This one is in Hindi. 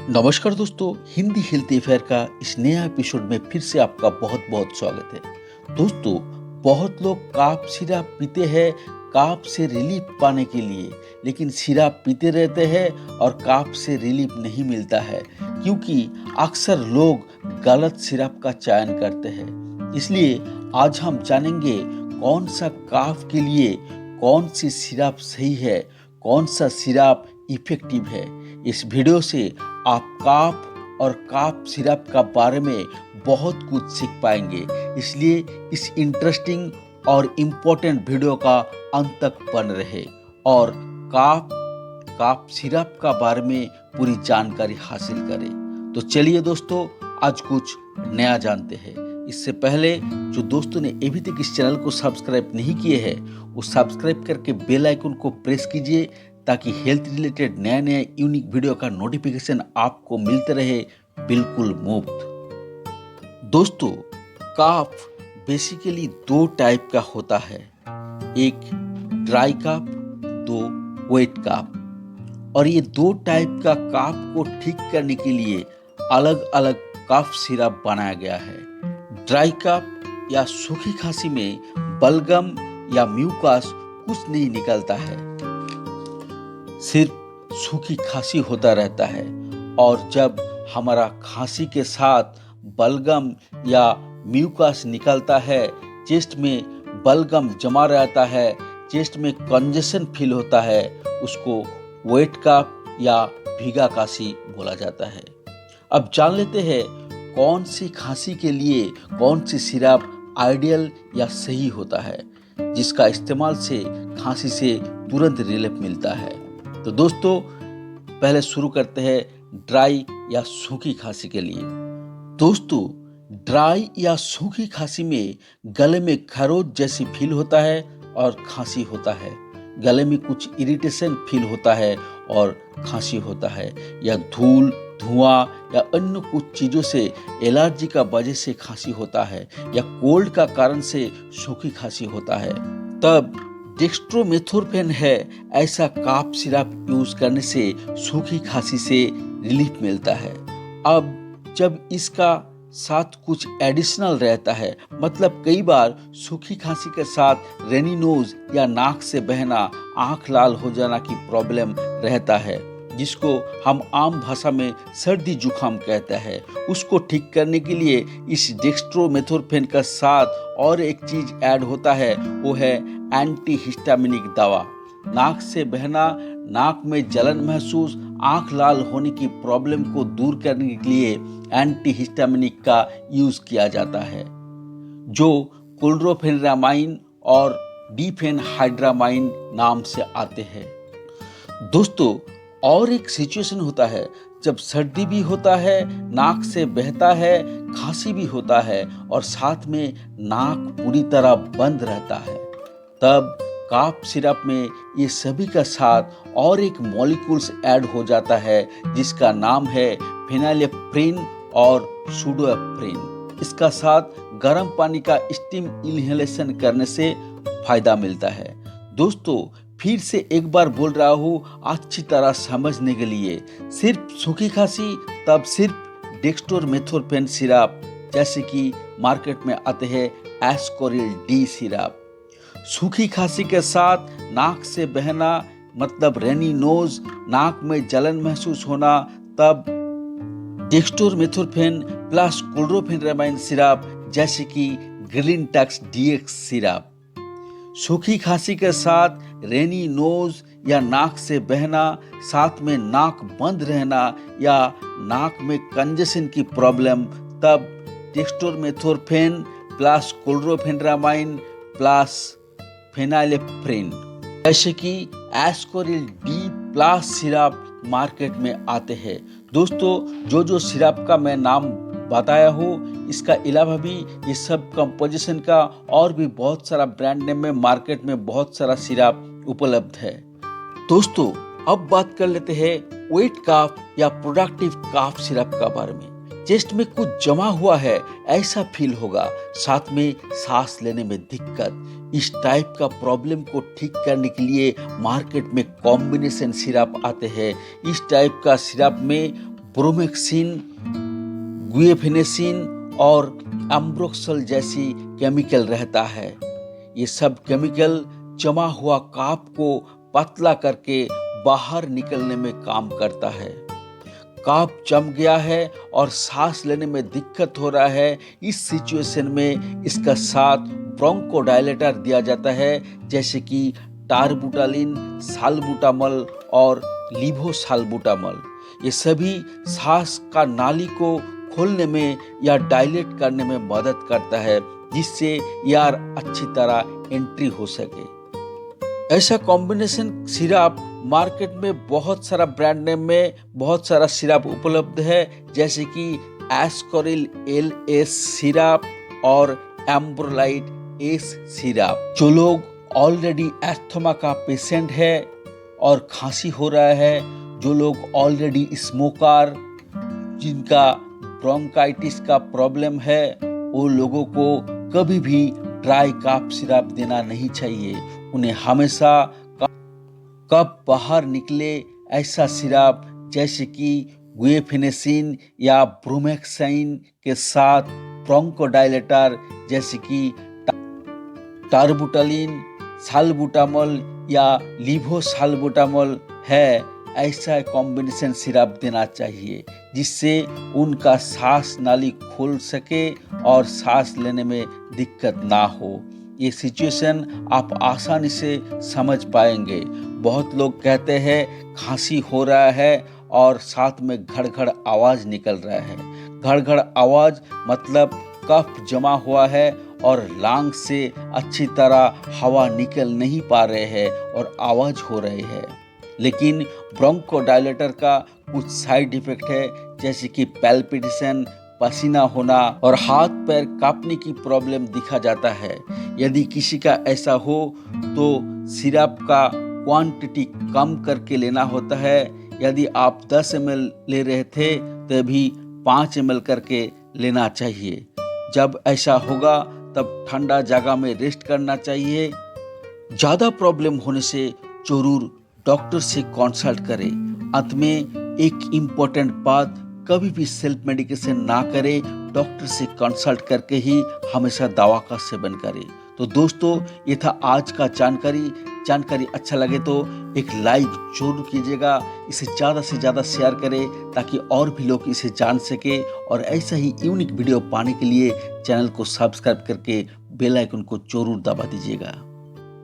नमस्कार दोस्तों, हिंदी हेल्थ अफेयर का इस नया एपिसोड में फिर से आपका बहुत बहुत स्वागत है। दोस्तों, बहुत लोग काफ सिरप पीते हैं काफ से रिलीफ पाने के लिए, लेकिन सिरप पीते रहते हैं और काफ से रिलीफ नहीं मिलता है क्योंकि अक्सर लोग गलत सिरप का चयन करते हैं। इसलिए आज हम जानेंगे कौन सा काफ के लिए कौन सी सिरप सही है, कौन सा सिरप इफेक्टिव है। इस वीडियो से आप काफ और काफ सिरप का बारे में बहुत कुछ सीख पाएंगे, इसलिए इस इंटरेस्टिंग और इम्पोर्टेंट वीडियो का अंत तक बन रहे और काफ सिरप का बारे में पूरी जानकारी हासिल करें। तो चलिए दोस्तों, आज कुछ नया जानते हैं। इससे पहले जो दोस्तों ने अभी तक इस चैनल को सब्सक्राइब नहीं किए हैं, वो सब्सक्राइब करके बेल आइकन को प्रेस कीजिए ताकि हेल्थ रिलेटेड नया नया यूनिक वीडियो का नोटिफिकेशन आपको मिलते रहे बिल्कुल मुफ्त। दोस्तों, काफ बेसिकली दो टाइप का होता है, एक ड्राई काफ, दो वेट काफ। और ये दो टाइप का काफ को ठीक करने के लिए अलग अलग काफ सिरप बनाया गया है। ड्राई काफ या सूखी खांसी में बलगम या म्यूकस कुछ नहीं निकलता है, सिर्फ सूखी खांसी होता रहता है। और जब हमारा खांसी के साथ बलगम या म्यूकस निकलता है, चेस्ट में बलगम जमा रहता है, चेस्ट में कंजेशन फील होता है, उसको वेट काफ या भीगा खांसी बोला जाता है। अब जान लेते हैं कौन सी खांसी के लिए कौन सी सिरप आइडियल या सही होता है, जिसका इस्तेमाल से खांसी से तुरंत रिलीफ मिलता है। तो दोस्तों, पहले शुरू करते हैं ड्राई या सूखी खांसी के लिए। दोस्तों, ड्राई या सूखी खांसी में गले में खरोच जैसी फील होता है और खांसी होता है। गले में कुछ इरिटेशन फील होता है और खांसी होता है, या धूल, धुआं या अन्य कुछ चीजों से एलर्जी का वजह से खांसी होता है, या कोल्ड का कारण से सूखी खांसी होता है। तब डेक्स्ट्रोमेथोर्फेन है ऐसा काफ सिरप यूज करने से सूखी खांसी से रिलीफ मिलता है। अब जब इसका साथ कुछ एडिशनल रहता है, मतलब कई बार सूखी खांसी के साथ रेनी नोज या नाक से बहना, आंख लाल हो जाना की प्रॉब्लम रहता है, जिसको हम आम भाषा में सर्दी जुकाम कहते हैं, उसको ठीक करने के लिए इस डेक्स्ट्रोमेथोर्फेन का साथ और एक चीज ऐड होता है, वो है एंटी हिस्टामिनिक दवा। नाक से बहना, नाक में जलन महसूस, आंख लाल होने की प्रॉब्लम को दूर करने के लिए एंटी हिस्टामिनिक का यूज किया जाता है, जो क्लोरोफेनेरामाइन और डिफेनहाइड्रामाइन नाम से आते हैं। दोस्तों, और एक सिचुएशन होता है जब सर्दी भी होता है, नाक से बहता है, खांसी भी होता है और साथ में नाक पूरी तरह बंद रहता है। तब काफ सिरप में ये सभी का साथ और एक मॉलिक्यूल्स ऐड हो जाता है, जिसका नाम है फेनिलेफ्रेन और सूडोएफ्रेन। इसका साथ गर्म पानी का स्टीम इनहेलेशन करने से फायदा मिलता है। दोस्तों, फिर से एक बार बोल रहा हूँ अच्छी तरह समझने के लिए, सिर्फ सूखी खांसी तब सिर्फ डेक्स्ट्रोमेथोर्फेन सिरप, जैसे कि मार्केट में आते हैं एस्कोरिल डी सिरप। सूखी खांसी के साथ नाक से बहना, मतलब रेनी नोज, नाक में जलन महसूस होना, तब डेक्स्ट्रोमेथोर्फेन प्लस क्लोरोफेनेरामाइन सिरप, जैसे कि ग्लिनटैक्स डीएक्स सिरप। सूखी खांसी के साथ रेनी नोज या नाक से बहना, साथ में नाक बंद रहना या नाक में कंजेशन की प्रॉब्लम, तब डेक्स्ट्रोमेथोर्फेन प्लस क्लोरोफेनेरामाइन प्लस फेनिलेफ्रेन, जैसे कि Ascoril D plus syrup market में आते हैं। दोस्तों, जो सिरप का मैं नाम बताया हूँ, इसका अलावा भी ये सब कंपोजिशन का और भी बहुत सारा ब्रांड नेम में मार्केट में बहुत सारा सिरप उपलब्ध है। दोस्तों, अब बात कर लेते हैं वेट काफ या प्रोडक्टिव काफ सिरप का बारे में। चेस्ट में कुछ जमा हुआ है ऐसा फील होगा, साथ में सांस लेने में दिक्कत। इस टाइप का प्रॉब्लम को ठीक करने के लिए मार्केट में कॉम्बिनेशन सिरप आते हैं। इस टाइप का सिरप में ब्रोमेक्सिन, गुएफिनेसिन और एम्ब्रोक्सल जैसी केमिकल रहता है। ये सब केमिकल जमा हुआ काप को पतला करके बाहर निकलने में काम करता है। काप जम गया है और सांस लेने में दिक्कत हो रहा है, इस सिचुएशन में इसका साथ ब्रोंकोडायलेटर दिया जाता है, जैसे कि टारबुटालिन, साल्बुटामॉल और लीवोसाल्बुटामॉल। ये सभी सांस का नाली को खोलने में या डायलेट करने में मदद करता है, जिससे यार अच्छी तरह एंट्री हो सके। ऐसा कॉम्बिनेशन सिरप मार्केट में बहुत सारा ब्रांड नेम में बहुत सारा सिरप उपलब्ध है, जैसे कि एस्कोरिल LS सिरप और एम्ब्रोलाइट एस सिरप। जो लोग ऑलरेडी एस्थमा का पेशेंट है और खांसी हो रहा है, जो लोग ऑलरेडी स्मोकर, जिनका ब्रोंकाइटिस का प्रॉब्लम है, वो लोगों को कभी भी ड्राई कफ सिरप देना नहीं चाहिए। उन्हें हमेशा कफ बाहर निकले ऐसा सिरप, जैसे कि गुएफिनेसिन या ब्रोमेक्साइन के साथ ब्रोंकोडायलेटर, जैसे कि टारबुटालिन, साल्बुटामॉल या लीवोसाल्बुटामॉल है, ऐसा कॉम्बिनेशन सिरप देना चाहिए, जिससे उनका सांस नाली खोल सके और सांस लेने में दिक्कत ना हो। ये सिचुएशन आप आसानी से समझ पाएंगे। बहुत लोग कहते हैं खांसी हो रहा है और साथ में घड़-घड़ आवाज निकल रहा है। घड़-घड़ आवाज मतलब कफ जमा हुआ है और लांग से अच्छी तरह हवा निकल नहीं पा रहे हैं और आवाज हो रही है। लेकिन ब्रोंकोडायलेटर का कुछ साइड इफेक्ट है, जैसे कि पैल्पिटेशन, पसीना होना और हाथ पैर कांपने की प्रॉब्लम दिखा जाता है। यदि किसी का ऐसा हो तो सिरप का क्वांटिटी कम करके लेना होता है। यदि आप 10 ml ले रहे थे तो भी 5 ml करके लेना चाहिए। जब ऐसा होगा तब ठंडा जगह में रेस्ट करना चाहिए। ज़्यादा प्रॉब्लम होने से जरूर डॉक्टर से कंसल्ट करें। अंत में एक इम्पोर्टेंट बात, कभी भी सेल्फ मेडिकेशन ना करें, डॉक्टर से कंसल्ट करके ही हमेशा दवा का सेवन करें। तो दोस्तों, ये था आज का जानकारी अच्छा लगे तो एक लाइक जरूर कीजिएगा, इसे ज़्यादा से ज़्यादा शेयर करें ताकि और भी लोग इसे जान सके। और ऐसा ही यूनिक वीडियो पाने के लिए चैनल को सब्सक्राइब करके बेल आइकन को जरूर दबा दीजिएगा।